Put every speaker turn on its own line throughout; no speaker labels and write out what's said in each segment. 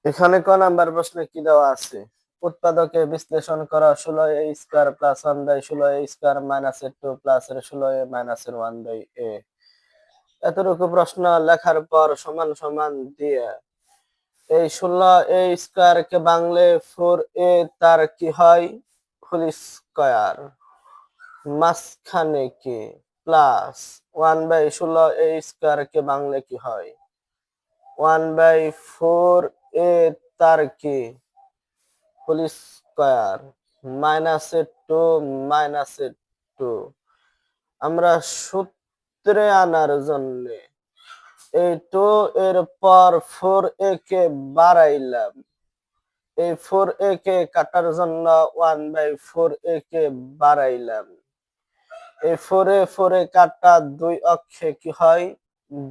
এখানে ক নাম্বার প্রশ্নে কি দেওয়া আছে? উৎপাদকে বিশ্লেষণ করা 16a square plus 1/16a square minus এর 2 প্লাস এর 16a মাইনাস এর 1/a। এতটুকু প্রশ্ন লেখার পর সমান সমান দিয়ে এই 16a স্কয়ার কে বাংলে 4a তার কি হয়? হোল স্কয়ার মাঝখানে কি প্লাস 1/16a স্কয়ার কে বাংলে কি হয়? 1/4a তার কি হোল স্কয়ার -2 আমরা সূত্রে আনার জন্য এই 2 এর পর 4a কে বাড়াইলাম, এই 4a কে কাটার জন্য 1/4a কে বাড়াইলাম, এই 4a কাটা 2 অক্ষে কি হয়?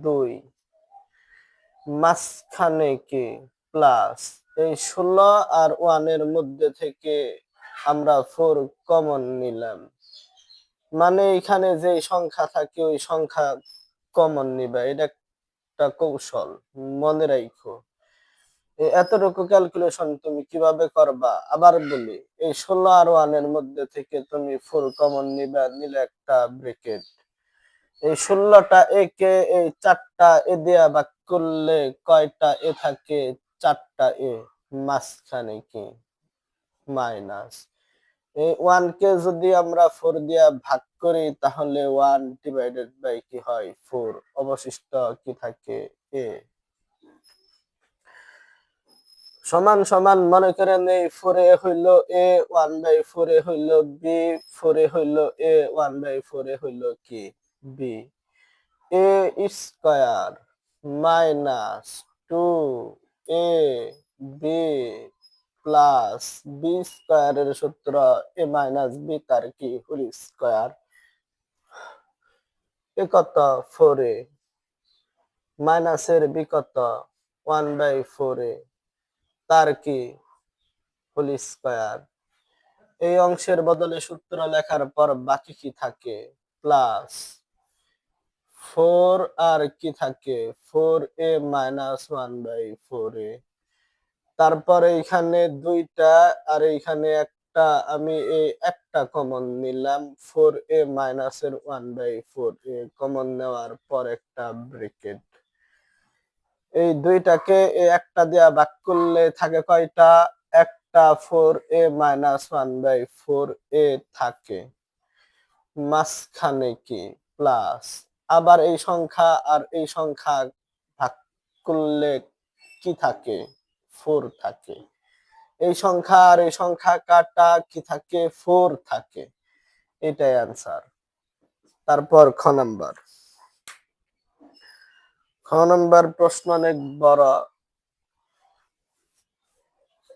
2 মাঝখানে কি প্লাস এই 16 আর 1 এর মধ্যে থেকে আমরা 4 কমন নিলাম, মানে এখানে যে সংখ্যা থাকে ওই সংখ্যা কমন নিবা। এটা একটা কৌশল, মনে রাখো। এতটুকু ক্যালকুলেশন তুমি কিভাবে করবা আবার বলি। এই 16 আর 1 এর মধ্যে থেকে তুমি 4 কমন নিবা, নিলে একটা ব্র্যাকেট। এই 16টা এ কে এই 4টা এ দিয়া ভাগ করলে কয়টা এ থাকে? 4টা এ। মাঝখানে কি মাইনাস এই 1 কে যদি আমরা 4 দিয়া ভাগ করি তাহলে 1 ডিভাইডেড বাই কি হয়? 4। অবশিষ্ট কি থাকে? a সমান সমান মনে করেন এই 4 এ হইল a, 1/4 এ হইল b, 4 এ হইল a, 1/4 এ হইল কি? b। a square minus 2a b plus b স্কয়ারের সূত্র a মাইনাস b তার কি হোল স্কয়ার। এ কত? 4a মাইনাসের b কত? 1/4a তার কি হোল স্কয়ার। এই অংশের বদলে সূত্র লেখার পর বাকি কি থাকে? প্লাস 4 আর কি থাকে? 4a minus 1/4a। তারপরে এখানে 2টা আর এইখানে একটা, আমি এই একটা কমন নিলাম, 4a মাইনাস এর 1/4a কমন নেওয়ার পর একটা ব্র্যাকেট। এই 2টাকে এই একটা দিয়া ভাগ করলে থাকে কয়টা? একটা। 4a মাইনাস 1/4a থাকে, মাঝখানে কি প্লাস। আবার এই সংখ্যা আর এই সংখ্যা ভাগ করলে কি থাকে? 4 থাকে। এই সংখ্যা আর এই সংখ্যা কাটা কি থাকে? 4 থাকে। এটাই অ্যান্সার। তারপর খ নাম্বার প্রশ্ন অনেক বড়।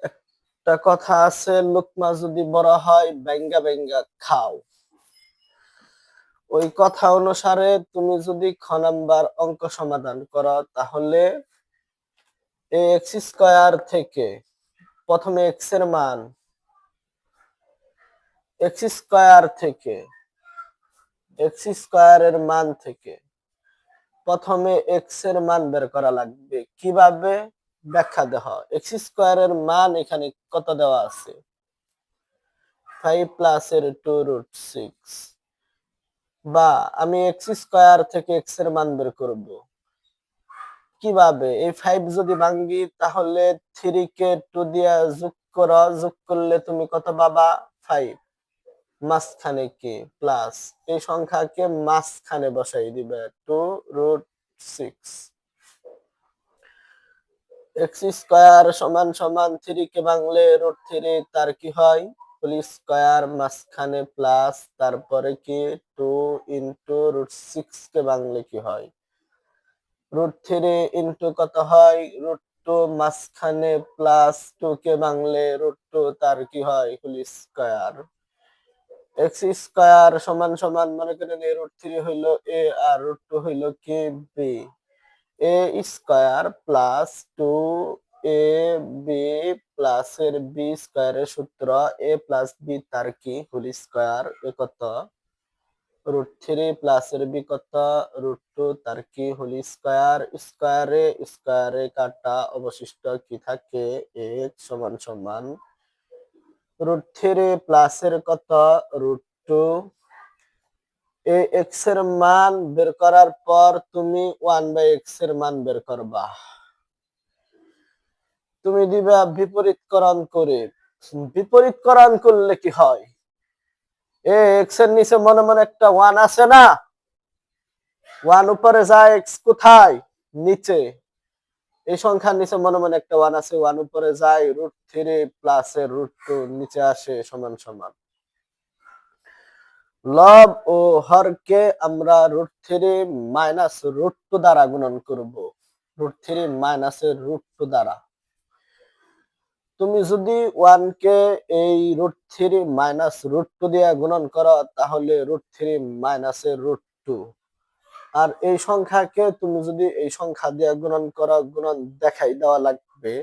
একটা কথা আছে, লোকমা যদি বড় হয় বেঙ্গা বেঙ্গা খাও। ওই কথা অনুসারে তুমি যদি খ নাম্বার অঙ্ক সমাধান করো তাহলে এক্স স্কয়ার থেকে প্রথমে এক্স এর মান, এক্স স্কয়ার থেকে এক্স স্কয়ারের মান থেকে প্রথমে এক্স এর মান বের করা লাগবে। কিভাবে? ব্যাখ্যা দেহ। এক্স স্কয়ারের মান এখানে কত দেওয়া আছে? 5 প্লাস এর 2√6। বা আমি এক্স স্কয়ার থেকে এক্স এর মান বের করব কিভাবে? এই 5 যদি ভাঙ্গি তাহলে 3 কে 2 দিয়া যোগ করো, যোগ করলে তুমি কত পাবা? 5। মাঝখানে কি প্লাস, এই সংখ্যাকে মাঝখানে বসাই দিবে 2√6। এক্স স্কয়ার সমান সমান 3 কে ভাঙলে √3 তার কি হয়? হোল স্কয়ার মাঝখানে প্লাস, তারপরে কি 2 ইনটু √6 কে ভাঙলে কি হয়? √3 ইনটু কত হয়? √2 মাঝখানে প্লাস, 2 কে ভাঙলে √2 তার কি হয়? Whole square. এক্স স্কয়ার সমান সমান মনে করেন এই √3 হইল a আর √2 হইল কি b। a square plus 2 a b plus এর b স্কয়ারের সূত্র a প্লাস b তার কি হোল স্কয়ার। এ কত? √3 প্লাসের বি কত, √2 তার কি হোল স্কয়ার, স্কয়ারে কাটা অবশিষ্ট কি থাকে x সমান সমান √3 প্লাসের কত √2। এই x এর মান বের করার পর তুমি 1/x এর মান বের করবা। তুমি দিবা বিপরীতকরণ করে। বিপরীতকরণ করলে কি হয়, x এর নিচে মনে মনে একটা 1 আছে না, 1 উপরে যায়, x কোথায় নিচে, এই সংখ্যার নিচে মনে মনে একটা 1 আছে, 1 উপরে যায়, √3 প্লাসের √2 নিচে আসে সমান সমান। লব ও হরকে আমরা √3 মাইনাস √2 দ্বারা গুণন করব, √3 মাইনাসের √2 দ্বারা। তুমি যদি 1 কে এই √3 মাইনাস √2 দিয়ে গুণন করো তাহলে √3 মাইনাসের √2, আর এই সংখ্যাকে তুমি যদি এই সংখ্যা দিয়ে গুণন করো, গুণন দেখাই দেওয়া লাগবে।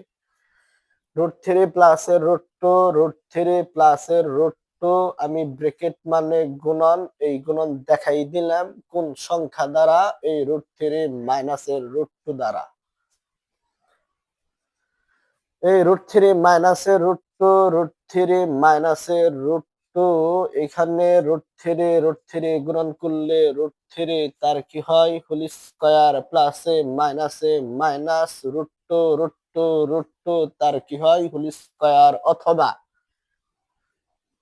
√3 প্লাসের √2, √3 প্লাসের √2, আমি ব্র্যাকেট মানে গুণন, এই গুণন দেখাই দিলাম কোন সংখ্যা দ্বারা, এই √3 মাইনাসের √2 দ্বারা। এই √3 মাইনাসের √2, √3 মাইনাসের √2, এখানে √3 গুণন করলে √3 তার কি হয় হোল স্কয়ার, প্লাসে মাইনাসে মাইনাস, √2 তার কি হয় হোল স্কয়ার, অথবা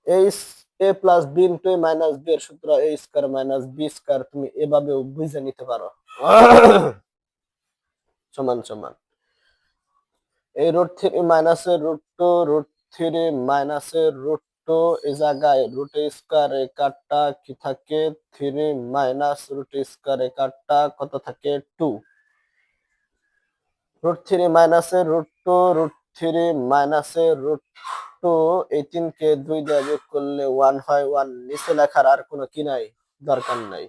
a plus b into a minus b এর সূত্র a square minus b square, তুমি এভাবেও বুঝে নিতে পারো। সমান সমান এই √3 মাইনাসের √2, √3 মাইনাসের √2, এই জায়গায় রুট স্কয়ারে কাটা কি থাকে 3 মাইনাস রুট স্কয়ারে কাটা কত থাকে 2, √3 মাইনাসের √2, √3 মাইনাসের √2, এই 3 কে 2 দিয়ে যোগ করলে 1 হয়, 1 নিচে লেখার আর কোনো কি নাই, দরকার নাই।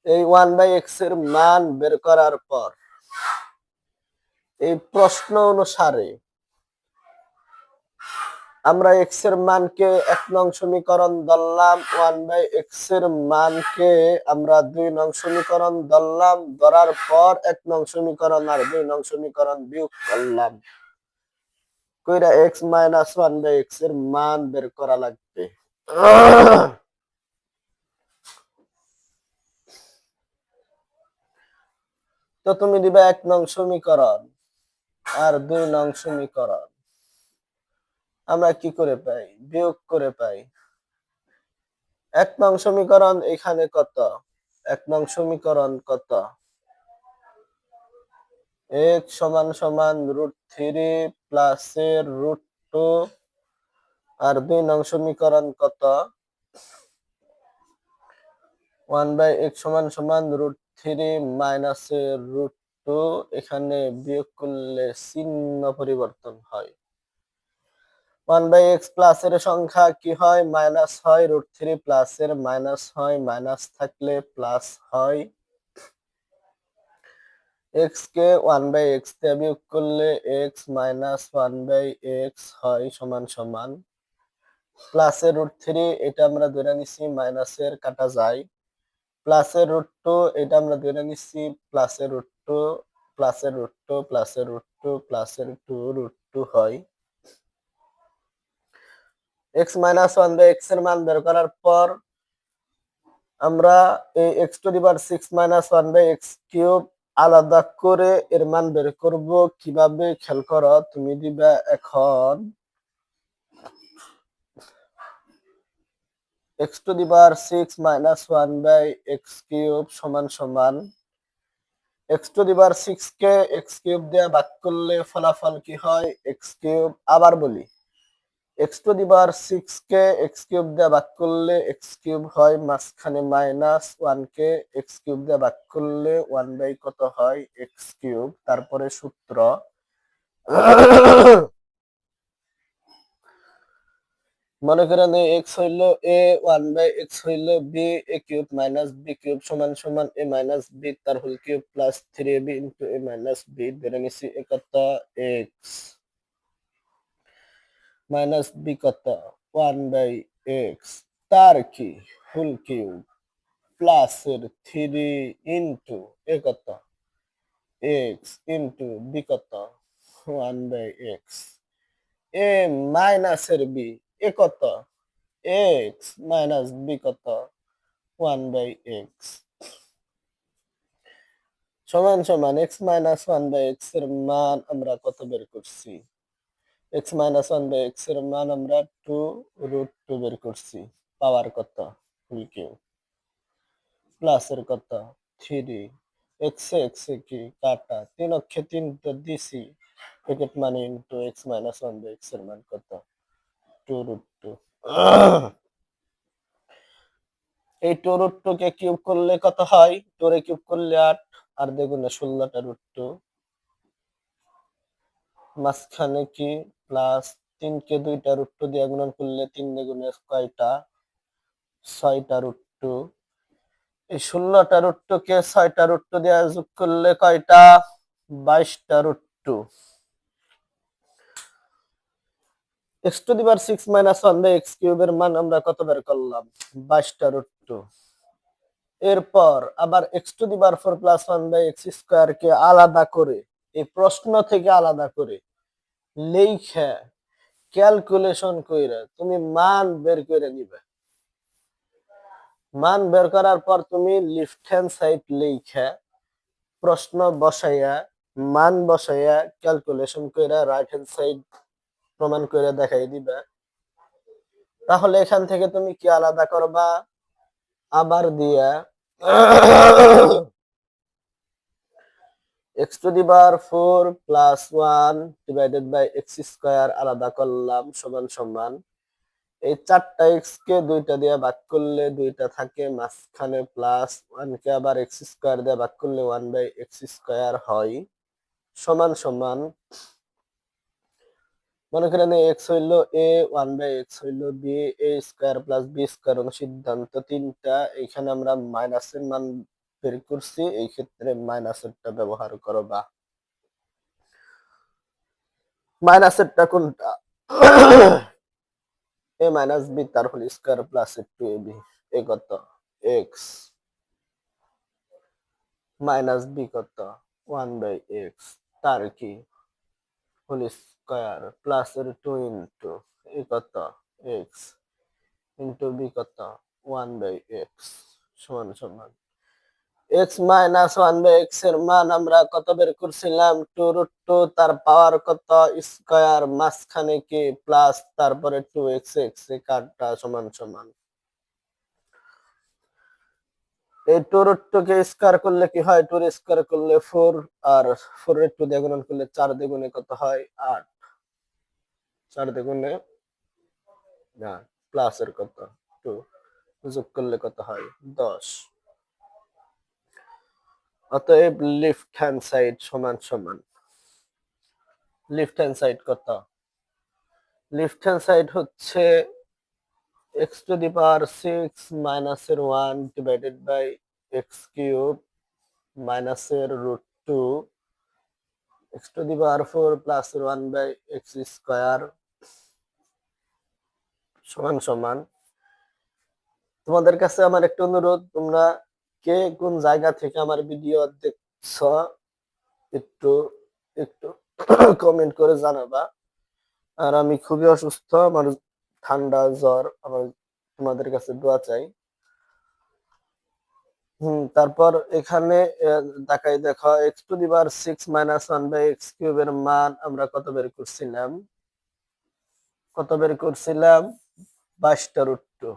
এই 1/x এর মান বের করার পর এই প্রশ্ন অনুসারে আমরা x এর মানকে 1 নং সমীকরণ ধরলাম, 1/x এর মানকে আমরা 2 নং সমীকরণ ধরলাম, ধরার পর 1 নং সমীকরণ আর 2 নং সমীকরণ বিয়োগ করলাম, কইরা x মাইনাস 1/x এর মান বের করা লাগবে। তো তুমি দিবা 1 নং সমীকরণ আর 2 নং সমীকরণ, আমরা কি করে পাই, বিয়োগ করে পাই। 1 নং সমীকরণ এখানে কত, 1 নং সমীকরণ কত, x সমান সমান √3 প্লাসের √2, আর 2 নং সমীকরণ কত, 1/x সমান সমান √3 মাইনাসের √2, এখানে বিয়োগ করলে চিহ্ন পরিবর্তন হয়। 1/x প্লাসের সংখ্যা কি হয়, মাইনাস হয়, √3 প্লাসের মাইনাস হয়, মাইনাস থাকলে প্লাস হয়। x কে 1/x দিয়ে বিয়োগ করলে x মাইনাস 1/x হয় সমান সমান প্লাসের √3, এটা আমরা ধরে নিছি মাইনাসের কাটা যায়, প্লাসের √2, এটা আমরা ধরে নিছি প্লাসের √2, প্লাসের √2, প্লাসের √2, প্লাসের 2 হয়। x মাইনাস 1/x এর মান বের করার পর আমরা এই x⁻6 মাইনাস 1/x কিউব আলাদা করে এর মান বের করব, কিভাবে খেয়াল করো, তুমি দিবা এখন x⁻6 মাইনাস 1/x কিউব সমান সমান x⁻6 কে x কিউব দিয়ে ভাগ করলে ফলাফল কি হয় x কিউব, আবার বলি x⁻6 কে x কিউব দিয়ে ভাগ করলে x কিউব হয়, মাঝখানে মাইনাস, 1 কে x কিউব দিয়ে ভাগ করলে 1 কত হয় x কিউব, তারপরে সূত্র মনে করেন x হইল a, 1/x হইল b, a cube minus b cube সমান সমান a মাইনাস b তার whole cube plus 3ab into a minus b, ধরে নিছি a কত x মাইনাস b কত 1/x, তার কি ফুল কিউব প্লাসের 3 ইন্টু এ কত এক্স ইন্টু বি কত 1/x এ মাইনাসের বি এ কত এক্স মাইনাস বি কত 1/x সমান সমান এক্স মাইনাস 1/x এর মান আমরা কত বের করছি এক্স মাইনাস 1/x এর মান আমরা 2√2 বের করছি পাওয়ার কত ফুল কিউব প্লাসের কত 3 এক্স এক্স কি কাটা 3 অক্ষে 3 তো দিছি ব্র্যাকেট মানে ইনটু এক্স মাইনাস 1/x এর মান কত 2√2 এই 2√2 কে কিউব করলে কত হয় 2 রে কিউব করলে 8 আর দ্বিগুণে 16টা √2 মাঝখানে কি প্লাস 3 কে 2টা √2 দিয়ে গুণন করলে 3 দ্বিগুণে কয়টা 6টা √2 এই 16টা √2 কে 6টা √2 দিয়ে যোগ করলে কয়টা 22টা √2 x to the power 6 minus 1/x কিউবের মান আমরা কত বের করলাম 22টা √2 এরপর আবার x to the power 4 plus 1/x square কে আলাদা করে এই প্রশ্ন থেকে আলাদা করে লেখা ক্যালকুলেশন কইরা তুমি মান বের করে নিবে মান বের করার পর তুমি লেফট হ্যান্ড সাইড লেখা প্রশ্ন বসাইয়া মান বসাইয়া ক্যালকুলেশন কইরা রাইট হ্যান্ড সাইড প্রমাণ করে দেখাই দিবা তাহলে এখান থেকে তুমি কি আলাদা করবা আবার দিয়া x to the power 4 plus 1 divided by x square আলাদা করলাম সমান সমান এই 4টা x কে 2টা দিয়ে ভাগ করলে 2টা থাকে মাঝখানে প্লাস 1 কে আবার x স্কয়ার দিয়ে ভাগ করলে 1/x স্কয়ার হয় সমান সমান মনে করেন x হইলো a 1/x হইলো b a square plus b square সিদ্ধান্ত তিনটা এখানে আমরা মাইনাসের মান বের করছি এই ক্ষেত্রে মাইনাসেরটা ব্যবহার করবা মাইনাসেরটা কোনটা a মাইনাস b তার হোল স্কয়ার প্লাস 2ab এ কত x মাইনাস b কত 1/x তার কি হোল স্কয়ার প্লাস এর 2 ইনটু এ কত x ইনটু b কত 1/x সমান সমান x মাইনাস 1/x এর মান আমরা কত বের করছিলাম 2√2 তার পাওয়ার কত স্কয়ার মাঝখানে কি প্লাস তারপরে 2x x এ কাটটা সমান সমান এই 2√2 কে স্কয়ার করলে কি হয় 2 এর স্কয়ার করলে 4 আর 4 এর 2 দিয়ে গুণন করলে 4 দ্বিগুণে কত হয় 8 4 দ্বিগুণে না প্লাস এর কত 2 যোগ করলে কত হয় 10 অতএব লেফট হ্যান্ড সাইড সমান সমান লেফট হ্যান্ড সাইড কত লেফট হ্যান্ড সাইড হচ্ছে x টু দি পাওয়ার 6 মাইনাসের 1 ডিভাইডেড বাই x কিউব মাইনাসের √2 x to the power 4 plus 1/x square সমান সমান তোমাদের কাছে আমার একটা অনুরোধ তোমরা কে কোন জায়গা থেকে আমার ভিডিও দেখছ একটু একটু কমেন্ট করে জানাবা আর আমি খুবই অসুস্থ আমার ঠান্ডা জ্বর আমার তোমাদের কাছে দোয়া চাই তারপর এখানে দেখাই দেখো x to the power 6 minus 1/x কিউবের মান আমরা কত বের করছিলাম 22টা √2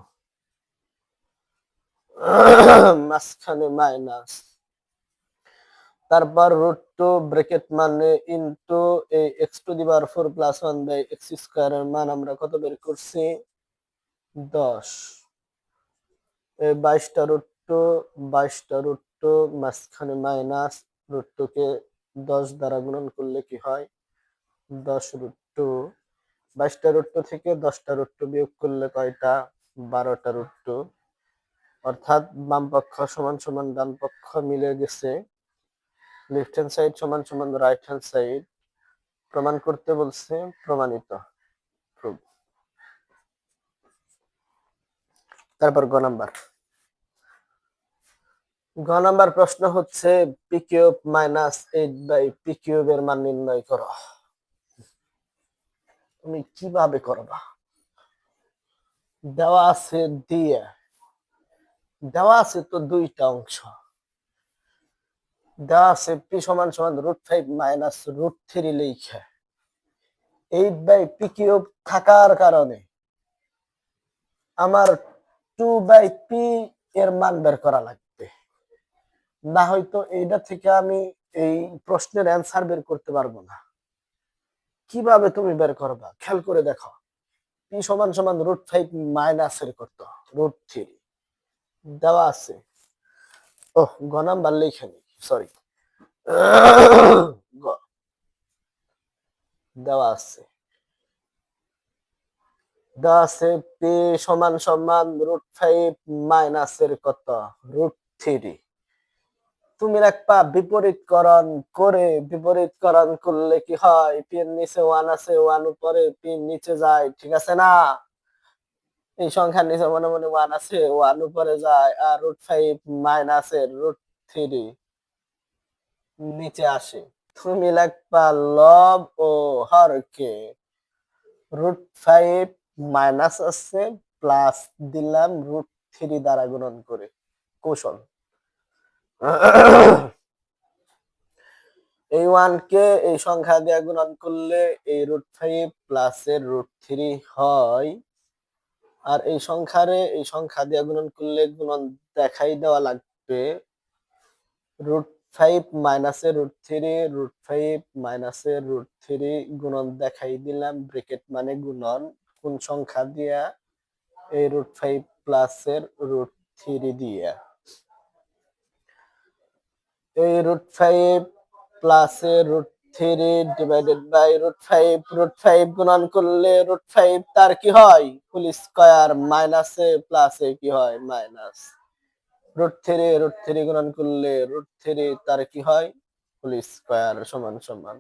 মাঝখানে মাইনাস তারপর √2 ব্র্যাকেট মানে ইনটু এই x to the power 4 plus 1/x square এর মান আমরা কত বের করছি 10 এই 22টা √2 মাঝখানে মাইনাস √2 কে 10 দ্বারা গুণন করলে কি হয় 10√2 22টা √2 থেকে 10টা √2 বিয়োগ করলে কয়টা 12টা √2 অর্থাৎ বাম পক্ষ সমান সমান ডান পক্ষ মিলে গেছে লেফট হ্যান্ড সাইড সমান সমান রাইট হ্যান্ড সাইড প্রমাণ করতে বলছে প্রমাণিত প্রুফ তারপর গ নাম্বার প্রশ্ন হচ্ছে পি কিউব মাইনাস 8/পি কিউবের মান নির্ণয় করো। তুমি কিভাবে করবা? দেওয়া আছে দেওয়া আছে তো দুইটা অংশ। দেওয়া আছে পি সমান সমান √5 মাইনাস √3 লিখে 8/পি কিউব থাকার কারণে আমার 2/পি এর মান বের করা লাগবে, না হয়তো এইটা থেকে আমি এই প্রশ্নের অ্যান্সার বের করতে পারবো না। কিভাবে তুমি বের করবা খেয়াল করে দেখো। পি সমান সমান √5 মাইনাসের কত √3 দেওয়া আছে। গ নাম্বার লিখে নি, সরি। দেওয়া আছে পি সমান সমান √5 মাইনাসের কত √3। তুমি একটা বিপরীতকরণ করলে কি হয়, পি এর নিচে 1 আছে, 1 উপরে পি নিচে যায়, ঠিক আছে না? এই সংখ্যার নিচে মনে মনে 1 আছে, 1 উপরে যায়, আর √5 মাইনাসের √3 নিচে আসে। তুমি লিখবা লব ও হরকে √5 মাইনাস আছে প্লাস দিলাম √3 দ্বারা গুণন করে। কৌশল এই 1 কে এই সংখ্যা দিয়ে গুণন করলে এই √5 প্লাস এর √3 হয়, আর এই সংখ্যা দিয়ে গুণন করলে গুণন দেখাই দেওয়া লাগবে। √5 মাইনাসের √3 √5 মাইনাসের √3 গুণন দেখাই দিলাম, ব্র্যাকেট মানে গুণন কোন সংখ্যা দিয়া, এই √5 প্লাসের √3 দিয়া। এই √5 প্লাসের √3 ডিভাইডেড বাই √5 গুণন করলে √5 তার কি হয় ফুল স্কয়ার, মাইনাসে প্লাসে কি হয় মাইনাস। √3 গুণন করলে √3 তার কি হয় ফুল স্কয়ার সমান সমান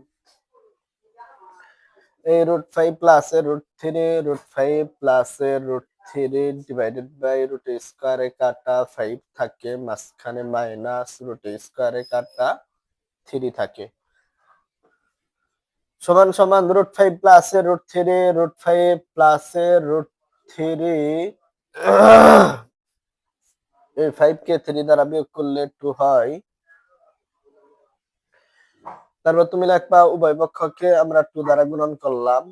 এই √5 প্লাসের √3 প্লাসের √3 ডিভাইডেড বাই √2 স্কয়ারে কাটা 5 থাকে, মাঝখানে মাইনাস √2 স্কয়ারে কাটা 3 থাকে, সমান সমান √5 প্লাসের √3 প্লাসের √3 এই 5 কে 3 দ্বারা বিয়োগ করলে 2 হয়। তারপর তুমি লিখবা উভয় পক্ষকে আমরা 2 দ্বারা গুণন করলাম।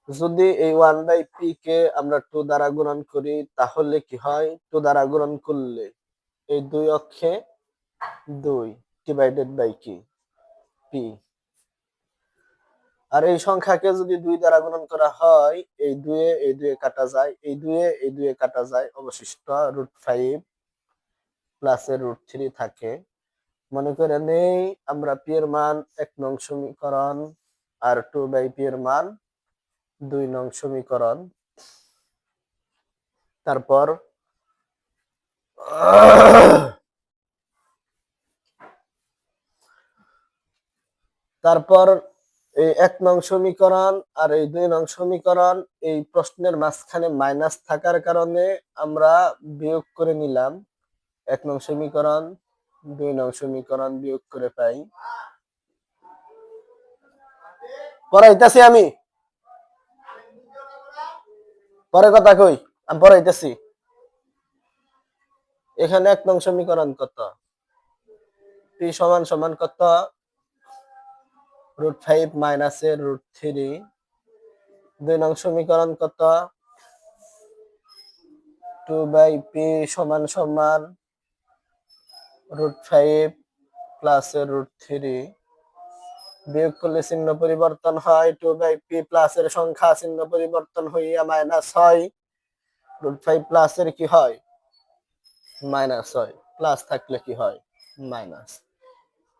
যদি এই 1/পি কে আমরা 2 দ্বারা গুণন করি তাহলে কি হয়, 2 দ্বারা গুণন করলে এই দুই অক্ষে 2 ডিভাইডেড বাই কি পি, আর এই সংখ্যাকে যদি 2 দ্বারা গুণন করা হয় এই 2 কাটা যায়, এই 2 কাটা যায়, অবশিষ্ট √5 প্লাসের √3 থাকে। মনে করে নেই আমরা পি এর মান 1 নং সমীকরণ আর 2/পি এর মান 2 নং সমীকরণ। তারপর এই 1 নং সমীকরণ আর এই 2 নং সমীকরণ এই প্রশ্নের মাঝখানে মাইনাস থাকার কারণে আমরা বিয়োগ করে নিলাম। 1 নং সমীকরণ 2 নং সমীকরণ বিয়োগ করে পাই। পড়াইতেছি আমি, পরে কথা কই, আমি পড়াইতেছি। এখানে 1 নং সমীকরণ কত, পি সমান সমান কত √5 মাইনাসের √3। 2 নং সমীকরণ কত 2/পি সমান সমান √5 প্লাসের √3। বিয়োগ করলে চিহ্ন পরিবর্তন হয়, 2/পি প্লাসের সংখ্যা চিহ্ন পরিবর্তন হইয়া মাইনাস হয়, √5 প্লাসের কি হয় মাইনাস হয়, প্লাস থাকলে কি হয় মাইনাস।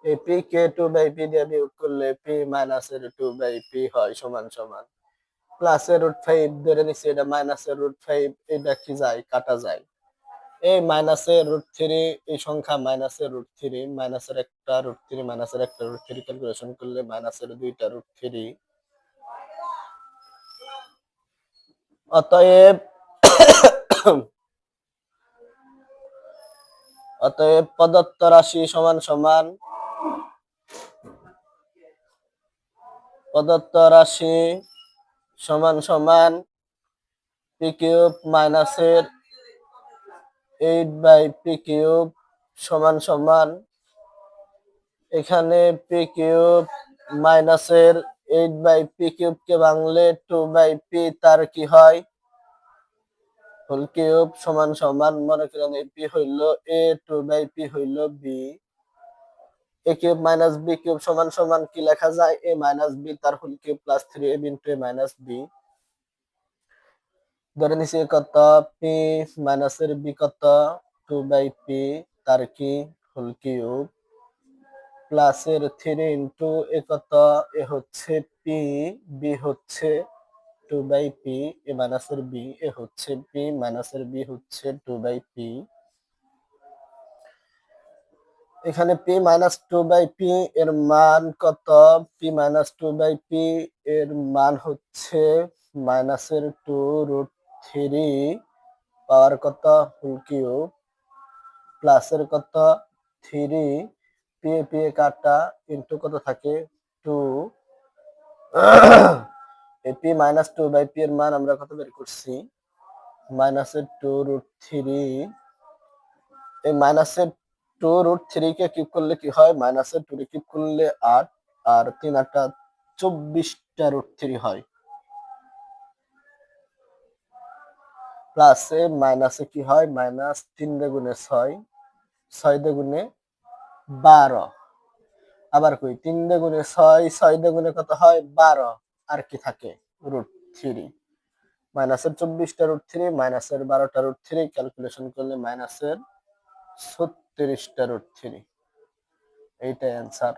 এই পি কে 2/পি দিয়ে বিয়োগ করলে পি মাইনাসের 2/পি হয় সমান সমান প্লাসের √5 ধরে নিচ্ছি, এটা মাইনাসের √5, এটা কি যায় কাটা যায়, এই মাইনাসের √3 এই সংখ্যা মাইনাসের √3 মাইনাসের একটা √3 মাইনাসের একটা √3 ক্যালকুলেশন করলে মাইনাসের 2টা √3। অতএব অতএব প্রদত্ত রাশি সমান সমান প্রদত্ত রাশি সমান সমান পি কিউব মাইনাসের 8/পি কিউব সমান সমান এখানে পি কিউব মাইনাসের 8/পি কিউব কে ভাঙলে 2/পি তার কি হয় হোল কিউব সমান সমান মনে করেন পি হইল এ 2/পি হইল b a cube minus b cube সমান সমান কি লেখা যায় এ মাইনাস বি তার whole cube plus 3ab into a minus b ধরে নিছি কত পি মাইনাসের বি কত 2/পি তার কি হোল কিউব প্লাসের 3 ইন্টু এ কত এ হচ্ছে পি বি হচ্ছে 2/পি এ মাইনাসের বি এ হচ্ছে পি মাইনাসের বি হচ্ছে 2/পি এখানে পি মাইনাস 2/পি এর মান কত পি মাইনাস 2/পি এর মান হচ্ছে মাইনাসের 2√3 পাওয়ার কত হোল কিউব প্লাসের কত 3 পি পি কাটা ইনটু কত থাকে 2 পি মাইনাস 2/পি এর মান আমরা কত বের করছি মাইনাসের 2√3 এই মাইনাসের 2√3 কে কিউব করলে কি হয় মাইনাসের 2 কে কিউব করলে 8 আর 3 8 24টা √3 হয় প্লাসে মাইনাসে কি হয় মাইনাস 3 গুণে 6 6 গুণে 12 আবার কই 3 গুণে 6 6 গুণে কত হয় 12 আর কি থাকে √3 মাইনাসের 24টা √3 মাইনাসের 12টা √3 ক্যালকুলেশন করলে মাইনাসের 36টা √3 এইটাই অ্যান্সার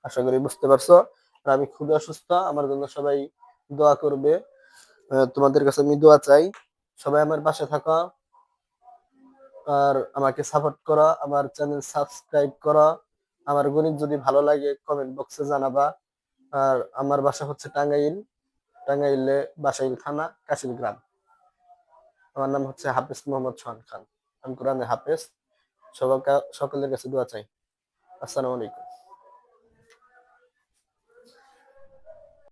আশা করি বুঝতে পারছো আর আমি খুবই অসুস্থ আমার জন্য সবাই দোয়া করবে তোমাদের কাছে আমি দোয়া চাই সবাই আমার পাশে থাকো আর আমাকে সাপোর্ট করো আমার চ্যানেল সাবস্ক্রাইব করো আমার গণিত যদি ভালো লাগে কমেন্ট বক্সে জানাবা আর আমার বাসা হচ্ছে টাঙ্গাইল টাঙ্গাইলে বাসাইল থানা কাশিল গ্রাম আমার নাম হচ্ছে হাফেজ মোহাম্মদ সোহান খান আমি কোরআনে হাফেজ সকলের কাছে দোয়া চাই আসসালামু আলাইকুম